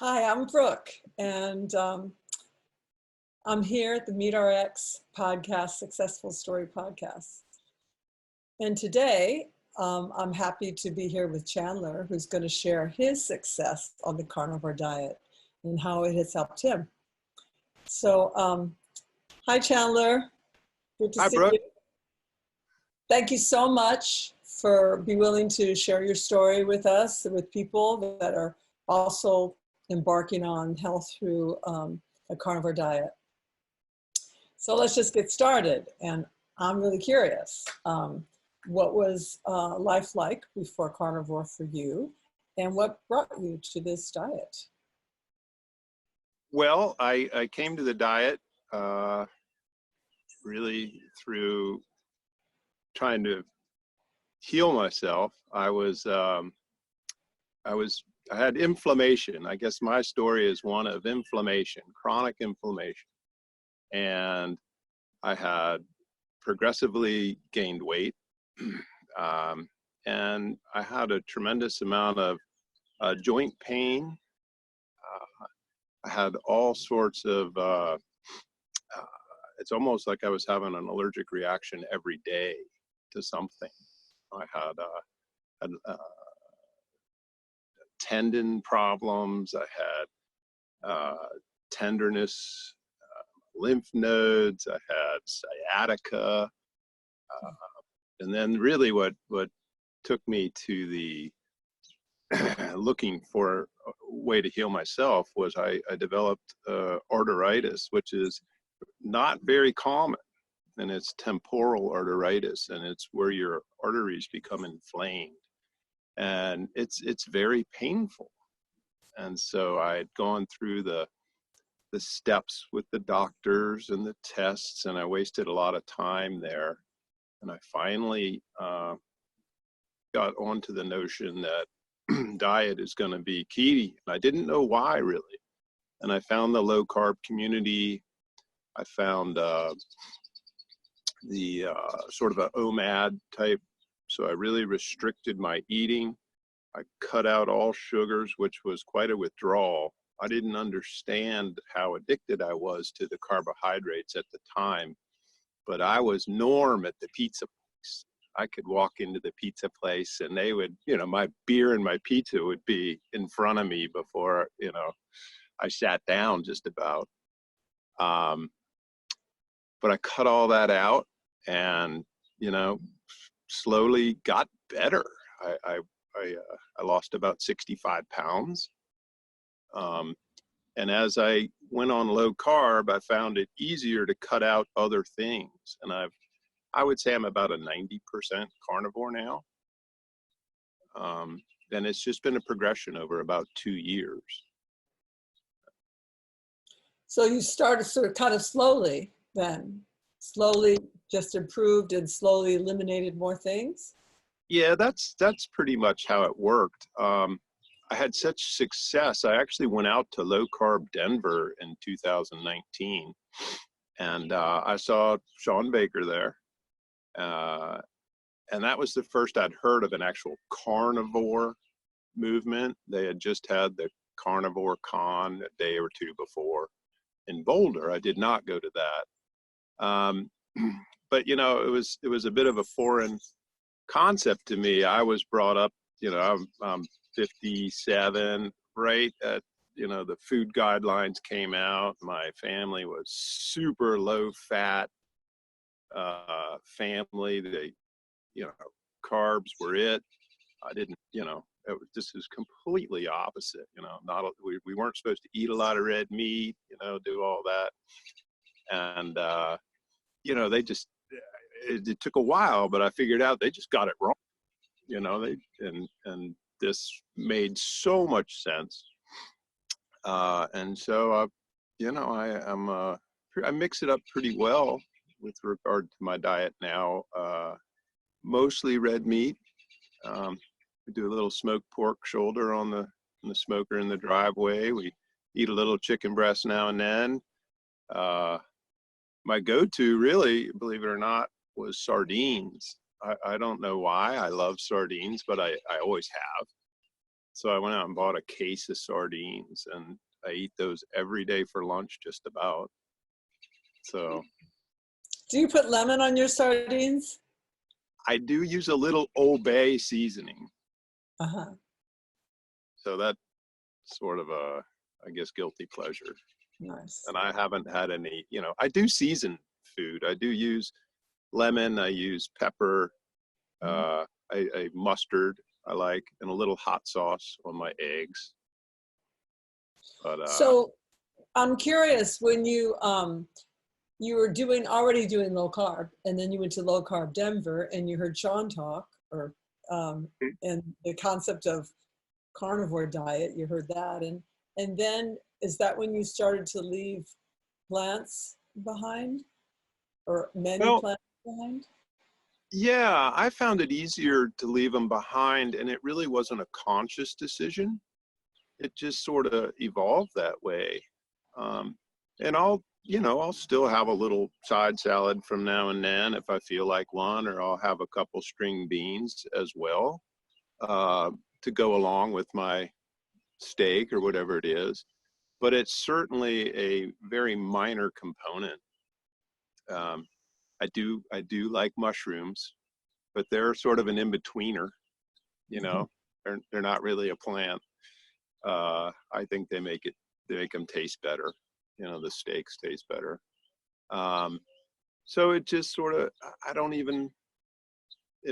Hi, I'm Brooke, and I'm here at the MeetRx podcast, Successful Story Podcast. And today, I'm happy to be here with Chandler, who's going to share his success on the carnivore diet and how it has helped him. So, hi, Chandler. Good to Hi, see Brooke. you. Thank you so much for being willing to share your story with us, with people that are also embarking on health through a carnivore diet. So let's just get started. And I'm really curious, what was life like before carnivore for you, and what brought you to this diet? Well, I came to the diet really through trying to heal myself. I had inflammation. I guess my story is one of inflammation, chronic inflammation. And I had progressively gained weight. And I had a tremendous amount of joint pain. I had all sorts of, it's almost like I was having an allergic reaction every day to something. I had tendon problems. I had tenderness, lymph nodes. I had sciatica. And then really what took me to the looking for a way to heal myself was I developed arthritis, which is not very common. And it's temporal arthritis, and it's where your arteries become inflamed. And it's very painful. And so I had gone through the steps with the doctors and the tests, and I wasted a lot of time there. And I finally got onto the notion that diet is going to be key. And I didn't know why, really. And I found the low carb community. I found the sort of a OMAD type. So I really restricted my eating. I cut out all sugars, which was quite a withdrawal. I didn't understand how addicted I was to the carbohydrates at the time, but I was norm at the pizza place. I could walk into the pizza place and they would, my beer and my pizza would be in front of me before, I sat down just about. But I cut all that out and, slowly got better. I lost about 65 pounds. And as I went on low carb, I found it easier to cut out other things. And I would say I'm about a 90% carnivore now. And it's just been a progression over about 2 years. So you started sort of kind of slowly then, slowly just improved and slowly eliminated more things? Yeah, that's pretty much how it worked. I had such success. I actually went out to low carb Denver in 2019, and I saw Sean Baker there. And that was the first I'd heard of an actual carnivore movement. They had just had the Carnivore Con a day or two before in Boulder. I did not go to that. But, it was a bit of a foreign concept to me. I was brought up, I'm 57, right at, the food guidelines came out. My family was super low fat family. They, carbs were it. I didn't, this is completely opposite, we weren't supposed to eat a lot of red meat, do all that. And, they just, it took a while, but I figured out they just got it wrong, and this made so much sense. And so, I mix it up pretty well with regard to my diet now. Mostly red meat. We do a little smoked pork shoulder on the smoker in the driveway. We eat a little chicken breast now and then. My go-to, really, believe it or not, was sardines. I don't know why. I love sardines, but I always have. So I went out and bought a case of sardines, and I eat those every day for lunch, just about. So Do you put lemon on your sardines? I do use a little Old Bay seasoning. Uh-huh. So that's sort of a, I guess, guilty pleasure. Nice. And I haven't had any, I do season food. I do use lemon, I use pepper, I mustard I like, and a little hot sauce on my eggs. But So I'm curious, when you were already doing low carb, and then you went to low carb Denver, and you heard Sean talk, or and the concept of carnivore diet, you heard that, and then is that when you started to leave plants behind, or many well, plants behind? yeah, I found it easier to leave them behind, and it really wasn't a conscious decision. It just sort of evolved that way. And I'll still have a little side salad from now and then if I feel like one, or I'll have a couple string beans as well, to go along with my steak or whatever it is. But it's certainly a very minor component. I do like mushrooms, but they're sort of an in-betweener, you know. They're not really a plant. I think they make them taste better. The steaks taste better. So it just sort of,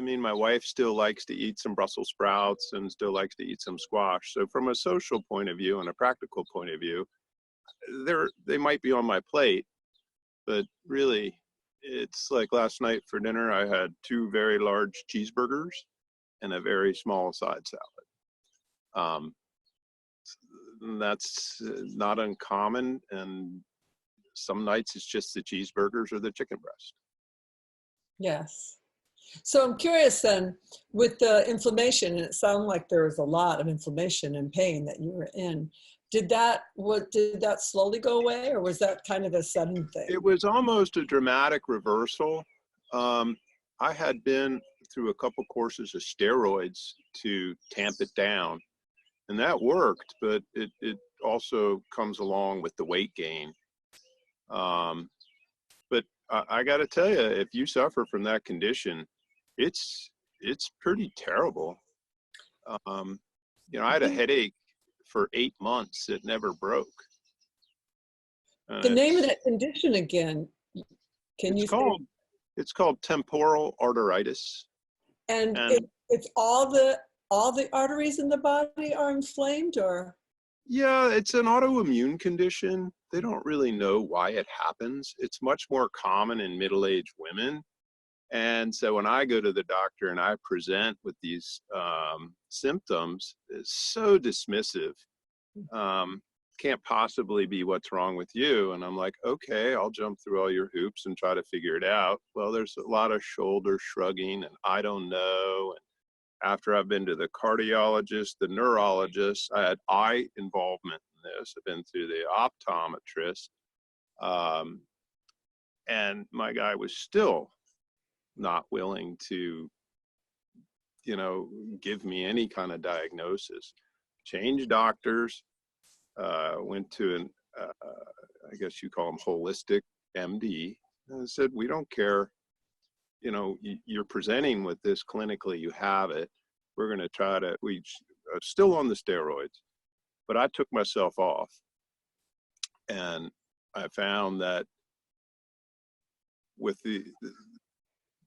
my wife still likes to eat some Brussels sprouts and still likes to eat some squash. So from a social point of view and a practical point of view, they might be on my plate, but really it's like last night for dinner, I had 2 very large cheeseburgers and a very small side salad. That's not uncommon, and some nights it's just the cheeseburgers or the chicken breast. Yes. So I'm curious then, with the inflammation, and it sounded like there was a lot of inflammation and pain that you were in. Did that slowly go away, or was that kind of a sudden thing? It was almost a dramatic reversal. I had been through a couple courses of steroids to tamp it down, and that worked, but it also comes along with the weight gain. But I got to tell you, if you suffer from that condition, it's pretty terrible. I had a headache for 8 months that never broke. The name of that condition again, it's called temporal arteritis. And it's all the arteries in the body are inflamed, or? Yeah, it's an autoimmune condition. They don't really know why it happens. It's much more common in middle-aged women. And so when I go to the doctor and I present with these symptoms, it's so dismissive. Can't possibly be what's wrong with you. And I'm like, okay, I'll jump through all your hoops and try to figure it out. Well, there's a lot of shoulder shrugging and I don't know. And after I've been to the cardiologist, the neurologist, I had eye involvement in this. I've been through the optometrist. And my guy was still not willing to, give me any kind of diagnosis. Changed doctors, went to I guess you call them holistic MD. And I said, we don't care, you're presenting with this clinically, you have it. We're going to try to, still on the steroids, but I took myself off. And I found that with the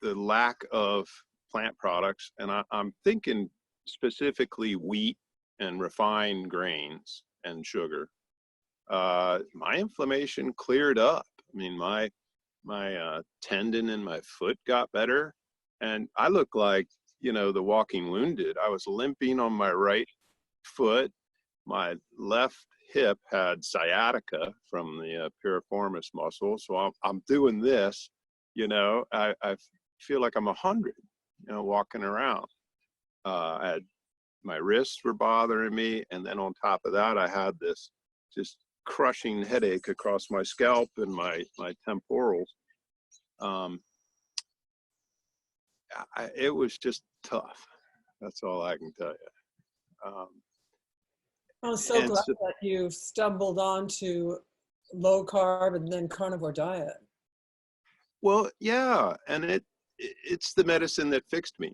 lack of plant products, and I'm thinking specifically wheat and refined grains and sugar, my inflammation cleared up. I mean, my tendon in my foot got better, and I look like, the walking wounded. I was limping on my right foot. My left hip had sciatica from the piriformis muscle. So I'm doing this, I feel like I'm 100, walking around. My wrists were bothering me. And then on top of that, I had this just crushing headache across my scalp and my temporals. It was just tough. That's all I can tell you. I'm so And glad so, that you stumbled onto low carb and then carnivore diet. well, yeah, and it's the medicine that fixed me.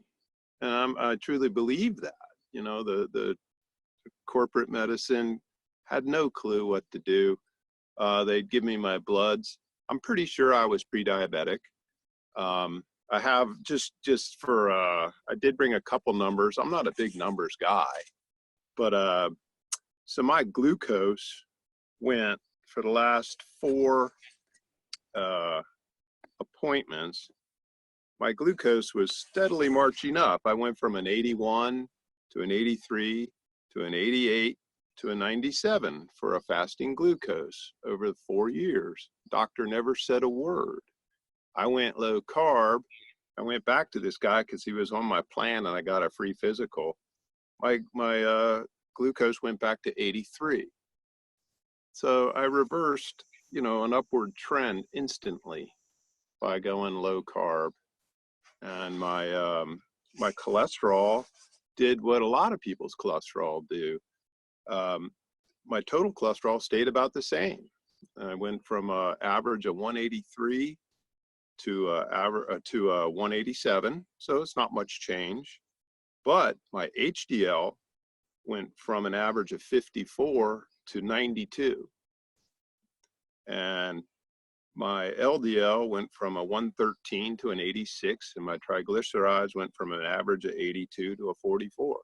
And I truly believe that. You know, the corporate medicine had no clue what to do. They'd give me my bloods. I'm pretty sure I was pre-diabetic. I have just for I did bring a couple numbers. I'm not a big numbers guy, but so my glucose went for the last four uh, appointments. My glucose was steadily marching up. I went from an 81 to an 83 to an 88 to a 97 for a fasting glucose over 4 years. Doctor never said a word. I went low carb. I went back to this guy because he was on my plan and I got a free physical. My glucose went back to 83. So I reversed, you know, an upward trend instantly by going low carb. And my cholesterol did what a lot of people's cholesterol do. My total cholesterol stayed about the same. I went from an average of 183 to 187, so it's not much change. But my HDL went from an average of 54 to 92, and my LDL went from a 113 to an 86, and my triglycerides went from an average of 82 to a 44.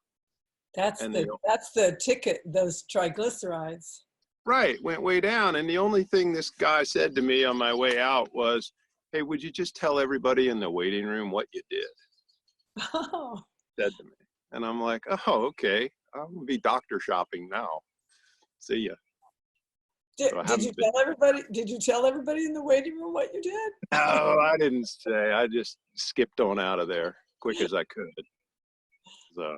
That's And the ticket, those triglycerides. right, went way down. And the only thing this guy said to me on my way out was, "Hey, would you just tell everybody in the waiting room what you did?" Oh. Said to me. And I'm like, "Oh, okay. I'm gonna be doctor shopping now. See ya." So I Did haven't you been. tell everybody? Did you tell everybody in the waiting room what you did? No, I didn't say. I just skipped on out of there quick as I could. So,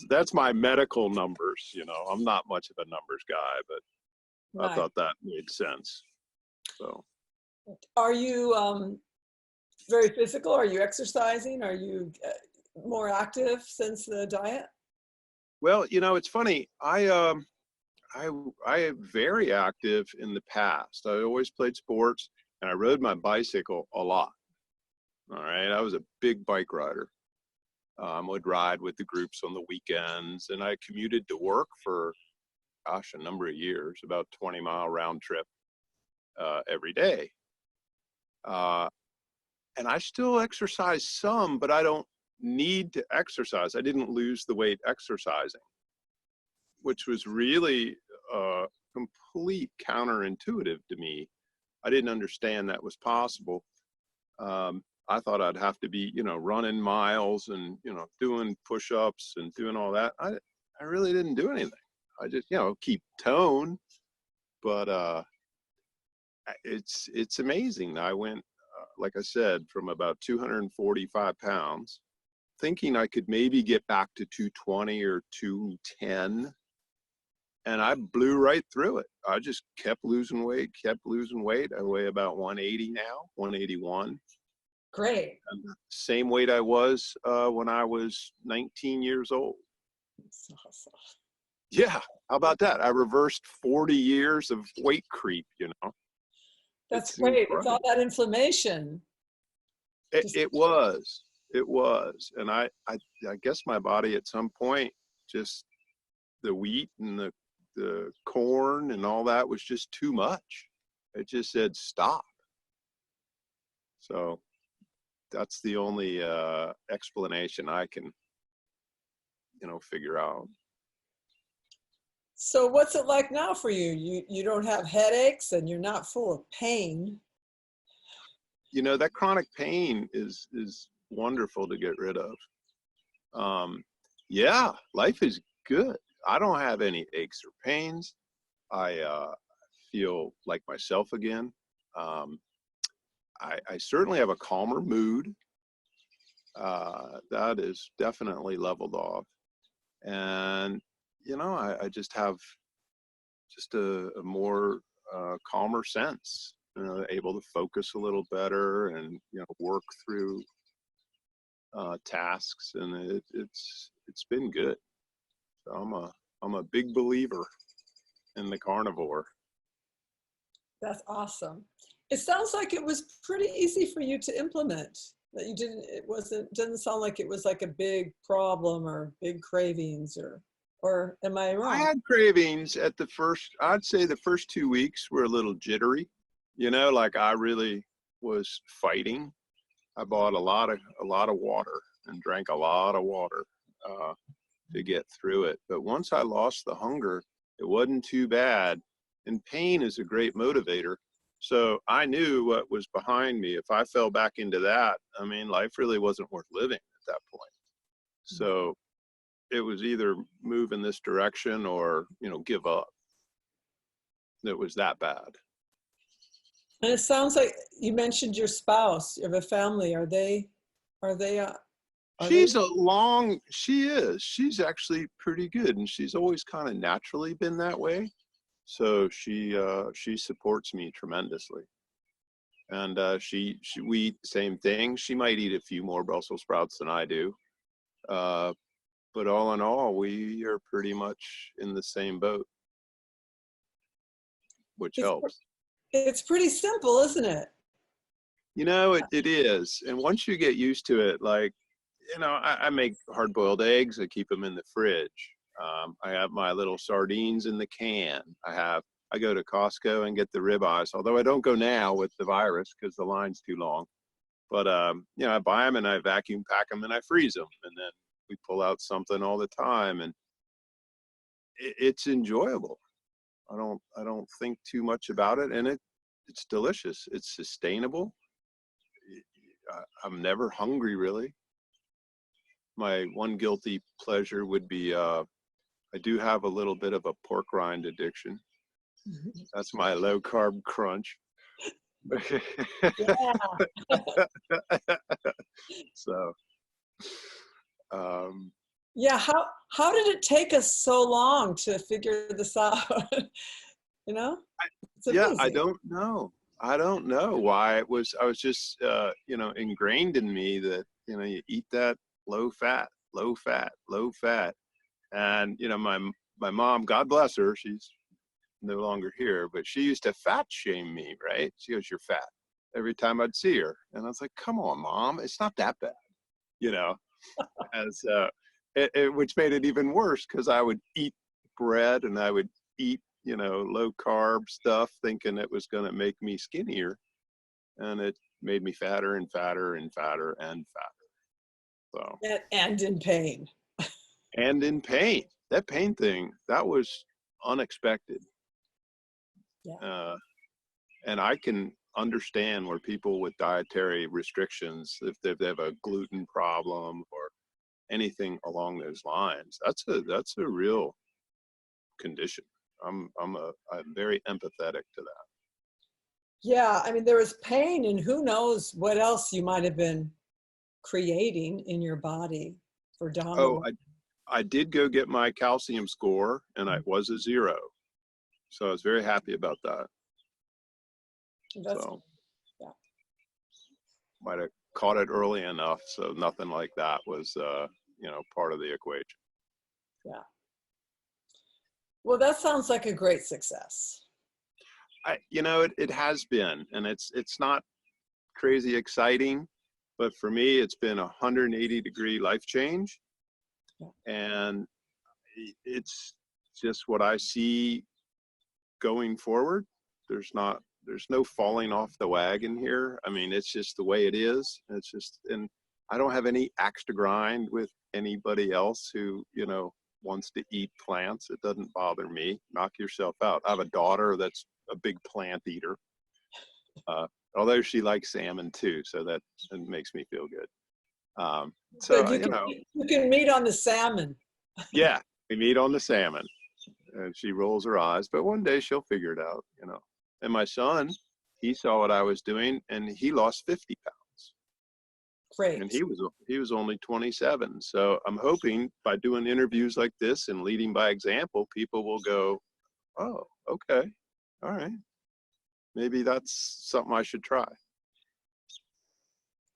that's my medical numbers. You know, I'm not much of a numbers guy, but I Right. thought that made sense. So, Are you very physical? Are you exercising? Are you more active since the diet? well, you know, it's funny. I am very active in the past. I always played sports and I rode my bicycle a lot. All right. I was a big bike rider. Would ride with the groups on the weekends, and I commuted to work for, gosh, a number of years, about 20-mile round trip every day. And I still exercise some, but I don't need to exercise. I didn't lose the weight exercising, which was really complete counterintuitive to me. I didn't understand that was possible. I thought I'd have to be, you know, running miles and, you know, doing push-ups and doing all that. I really didn't do anything. I just, you know, keep tone, but it's amazing. I went, like I said, from about 245 pounds, thinking I could maybe get back to 220 or 210. And I blew right through it. I just kept losing weight, kept losing weight. I weigh about 180 now, 181. Great. Same weight I was when I was 19 years old. Awesome. Yeah, how about that? I reversed 40 years of weight creep, you know. That's It's great. It's all incredible. that inflammation. Just It was. And I guess my body at some point, just the wheat and the corn and all that was just too much. It just said stop. So that's the only explanation I can, you know, figure out. so what's it like now for you? You don't have headaches and you're not full of pain. You know, that chronic pain is wonderful to get rid of. Yeah, life is good. I don't have any aches or pains. I feel like myself again. I certainly have a calmer mood. That is definitely leveled off. And, you know, I just have just a more calmer sense, you know, able to focus a little better and, you know, work through tasks. And it's been good. So I'm a big believer in the carnivore. That's awesome. It sounds like it was pretty easy for you to implement. That you didn't sound like it was like a big problem or big cravings, or am I I wrong? had cravings at the first, I'd say the first 2 weeks were a little jittery, like I really was fighting. I bought a lot of water and drank a lot of water to get through it. But once I lost the hunger, it wasn't too bad. And pain is a great motivator. So I knew what was behind me. If I fell back into that, I mean, life really wasn't worth living at that point. So it was either move in this direction or, give up. It was that bad. And it sounds like you mentioned your spouse. You have a family. Are they? She's she's actually pretty good, and she's always kind of naturally been that way. So she supports me tremendously. And we eat the same thing. She might eat a few more Brussels sprouts than I do. But all in all, we are pretty much in the same boat, which helps. It's pretty simple, isn't it? It is. And once you get used to it, like, I make hard-boiled eggs. I keep them in the fridge. I have my little sardines in the can. I go to Costco and get the ribeyes, although I don't go now with the virus because the line's too long. But, I buy them and I vacuum pack them and I freeze them. And then we pull out something all the time. And it's enjoyable. I don't think too much about it. And it's delicious. It's sustainable. I'm never hungry, really. My one guilty pleasure would be I do have a little bit of a pork rind addiction. That's my low carb crunch. Yeah. So, yeah. How did it take us so long to figure this out? It's amazing. I don't know. I don't know why I was just, ingrained in me that, you eat that low fat. And, my mom, God bless her, she's no longer here, but she used to fat shame me, right? She goes, "You're fat," every time I'd see her. And I was like, "Come on, Mom, it's not that bad," as, which made it even worse because I would eat bread and I would eat, low carb stuff thinking it was going to make me skinnier. And it made me fatter and fatter and fatter and fatter. So. And in pain. And in pain. That pain thing, that was unexpected. Yeah. And I can understand where people with dietary restrictions, if they have a gluten problem or anything along those lines, that's a real condition. I'm very empathetic to that. Yeah, I mean, there was pain, and who knows what else you might have been creating in your body for down the line. I did go get my calcium score, and it was a 0. So I was very happy about that. Yeah. Might have caught it early enough, so nothing like that was, part of the equation. Yeah. Well, that sounds like a great success. It has been, and it's not crazy exciting, but for me, it's been a 180-degree life change. Yeah. And it's just what I see going forward. There's no falling off the wagon here. I mean, it's just the way it is. And I don't have any axe to grind with anybody else who, wants to eat plants. It doesn't bother me. Knock yourself out. I have a daughter that's a big plant eater. Although she likes salmon too, so that makes me feel good. So you can meet on the salmon. Yeah, we meet on the salmon, and she rolls her eyes, but one day she'll figure it out, And my son, he saw what I was doing, and he lost 50 pounds. Great. And he was only 27. So I'm hoping by doing interviews like this and leading by example, people will go, "Oh, okay, all right, maybe that's something I should try."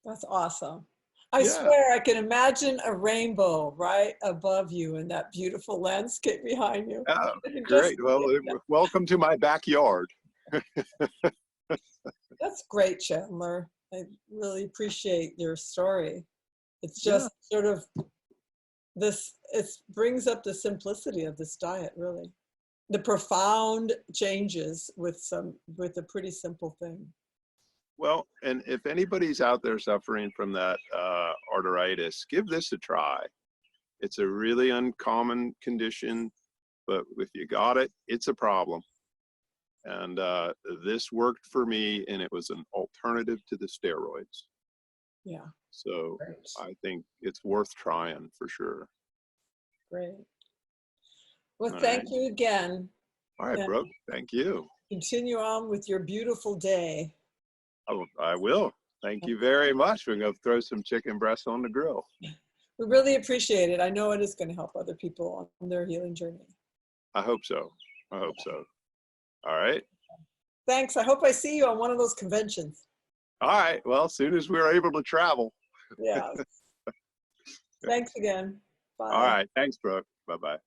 That's awesome. I Yeah. swear I can imagine a rainbow right above you and that beautiful landscape behind you. Oh, I can just, great. Well, welcome to my backyard. that's great, Chandler. I really appreciate your story. It's Yeah. just sort of this, it brings up the simplicity of this diet, really. The profound changes with a pretty simple thing. Well, and if anybody's out there suffering from that arthritis, give this a try. It's a really uncommon condition, but if you got it, it's a problem. And this worked for me, and it was an alternative to the steroids. Yeah, So great, I think it's worth trying for sure. great. Well, All thank right. you again, All right, and Brooke. Thank you. continue on with your beautiful day. I will. Thank you very much. We're going to throw some chicken breasts on the grill. We really appreciate it. I know it is going to help other people on their healing journey. I hope so. I hope so. All right. Thanks. I hope I see you on one of those conventions. All right. Well, as soon as we're able to travel. Yeah. Thanks again. All Bye. right. Thanks, Brooke. Bye-bye.